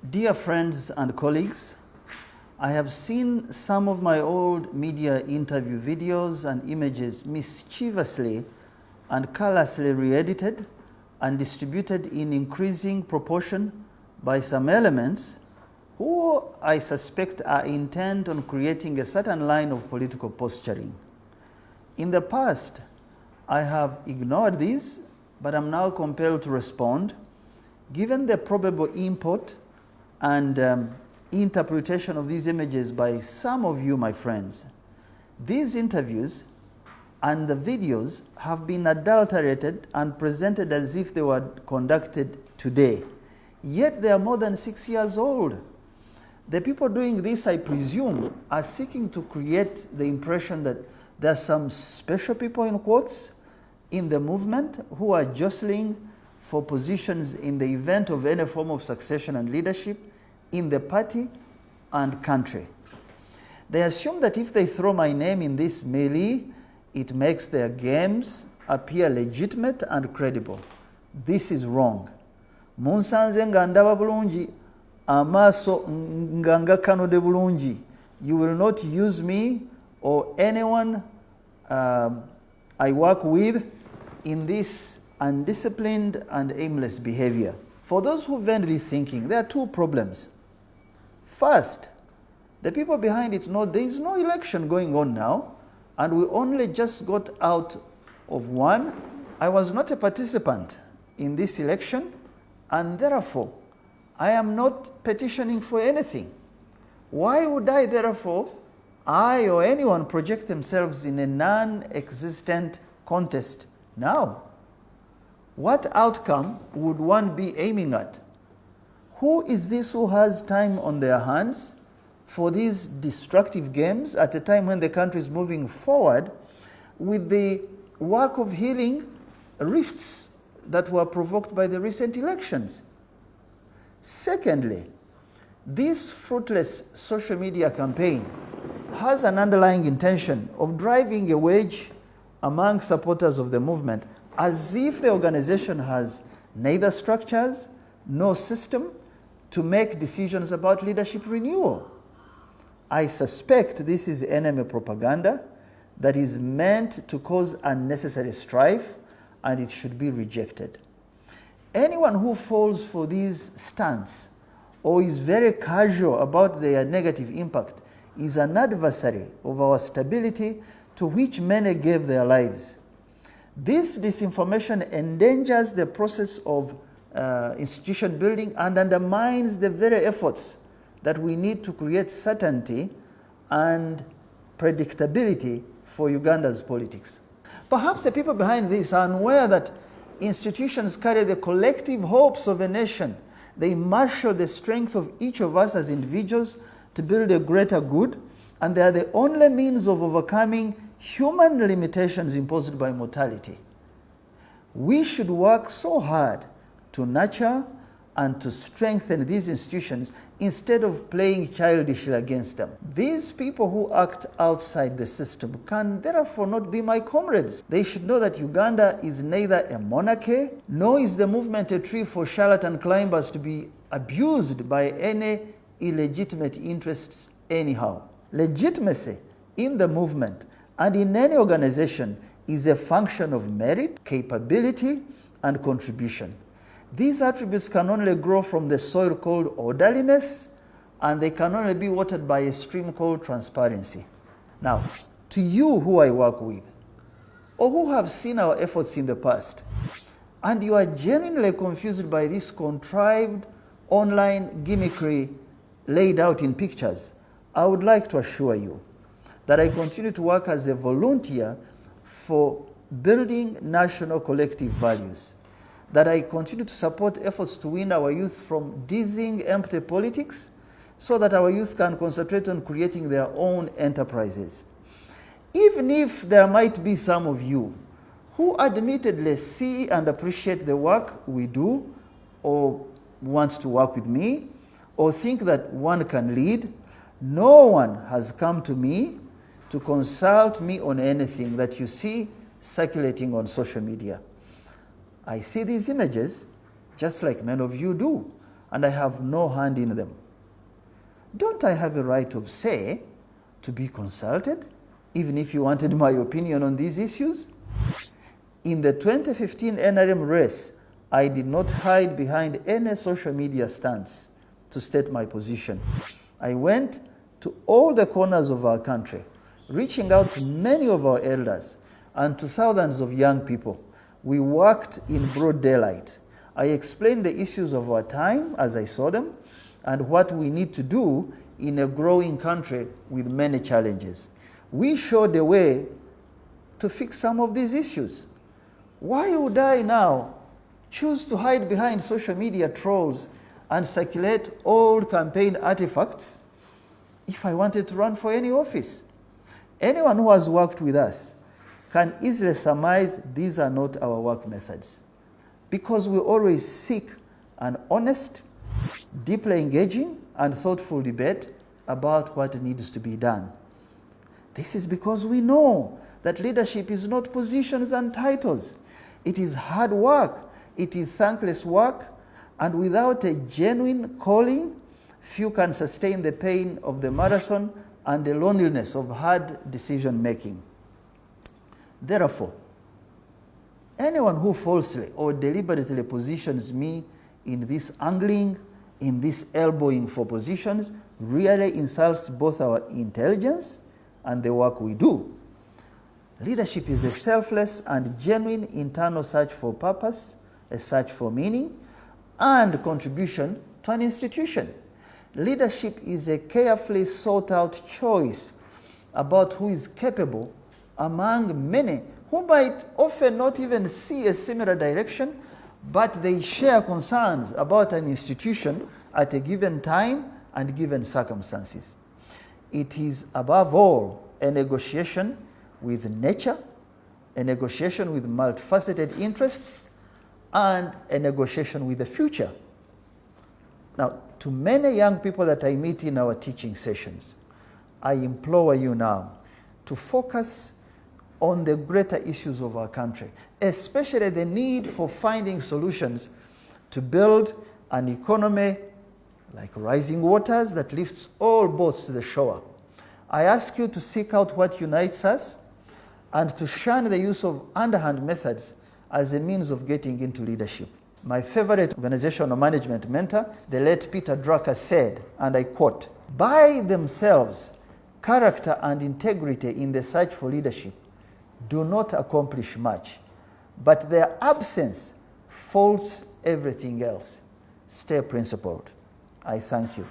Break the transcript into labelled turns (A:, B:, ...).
A: Dear friends and colleagues, I have seen some of my old media interview videos and images mischievously and callously re-edited and distributed in increasing proportion by some elements who I suspect are intent on creating a certain line of political posturing. In the past, I have ignored these, but I'm now compelled to respond, given the probable import and interpretation of these images by some of you, my friends. These interviews and the videos have been adulterated and presented as if they were conducted today. Yet they are more than 6 years old. The people doing this, I presume, are seeking to create the impression that there are some special people, in quotes, in the movement who are jostling for positions in the event of any form of succession and leadership in the party and country. They assume that if they throw my name in this melee, it makes their games appear legitimate and credible. This is wrong. Munsanze nga ndaba bulungi, amaaso nga ngakanode bulungi. You will not use me or anyone I work with in this undisciplined and aimless behavior. For those who vent this thinking, there are two problems. First, the people behind it know there is no election going on now, and we only just got out of one. I was not a participant in this election, and therefore, I am not petitioning for anything. Why would I, therefore, I or anyone project themselves in a non-existent contest now? What outcome would one be aiming at? Who is this who has time on their hands for these destructive games at a time when the country is moving forward with the work of healing rifts that were provoked by the recent elections? Secondly, this fruitless social media campaign has an underlying intention of driving a wedge among supporters of the movement, as if the organization has neither structures nor system to make decisions about leadership renewal. I suspect this is enemy propaganda that is meant to cause unnecessary strife, and it should be rejected. Anyone who falls for these stunts or is very casual about their negative impact is an adversary of our stability to which many gave their lives. This disinformation endangers the process of institution building and undermines the very efforts that we need to create certainty and predictability for Uganda's politics. Perhaps the people behind this are unaware that institutions carry the collective hopes of a nation. They marshal the strength of each of us as individuals to build a greater good, and they are the only means of overcoming human limitations imposed by mortality. We should work so hard to nurture and to strengthen these institutions instead of playing childishly against them. These people who act outside the system can therefore not be my comrades. They should know that Uganda is neither a monarchy, nor is the movement a tree for charlatan climbers to be abused by any illegitimate interests anyhow. Legitimacy in the movement and in any organization is a function of merit, capability, and contribution. These attributes can only grow from the soil called orderliness, and they can only be watered by a stream called transparency. Now, to you who I work with, or who have seen our efforts in the past, and you are genuinely confused by this contrived online gimmickry laid out in pictures, I would like to assure you that I continue to work as a volunteer for building national collective values, that I continue to support efforts to win our youth from dizzying empty politics so that our youth can concentrate on creating their own enterprises. Even if there might be some of you who admittedly see and appreciate the work we do, or want to work with me, or think that one can lead, no one has come to me to consult me on anything that you see circulating on social media. I see these images just like many of you do, and I have no hand in them. Don't I have a right of say to be consulted, even if you wanted my opinion on these issues? In the 2015 NRM race, I did not hide behind any social media stance to state my position. I went to all the corners of our country, reaching out to many of our elders and to thousands of young people. We worked in broad daylight. I explained the issues of our time as I saw them and what we need to do in a growing country with many challenges. We showed a way to fix some of these issues. Why would I now choose to hide behind social media trolls and circulate old campaign artifacts if I wanted to run for any office? Anyone who has worked with us can easily surmise these are not our work methods, because we always seek an honest, deeply engaging, and thoughtful debate about what needs to be done. This is because we know that leadership is not positions and titles. It is hard work, it is thankless work, and without a genuine calling, few can sustain the pain of the marathon and the loneliness of hard decision making. Therefore, anyone who falsely or deliberately positions me in this angling, in this elbowing for positions, really insults both our intelligence and the work we do. Leadership is a selfless and genuine internal search for purpose, a search for meaning, and contribution to an institution. Leadership is a carefully sought out choice about who is capable among many who might often not even see a similar direction, but they share concerns about an institution at a given time and given circumstances. It is above all a negotiation with nature, a negotiation with multifaceted interests, and a negotiation with the future. Now, to many young people that I meet in our teaching sessions, I implore you now to focus on the greater issues of our country, especially the need for finding solutions to build an economy like rising waters that lifts all boats to the shore. I ask you to seek out what unites us and to shun the use of underhand methods as a means of getting into leadership. My favorite organizational management mentor, the late Peter Drucker, said, and I quote, "By themselves, character and integrity in the search for leadership do not accomplish much, but their absence faults everything else. Stay principled." I thank you.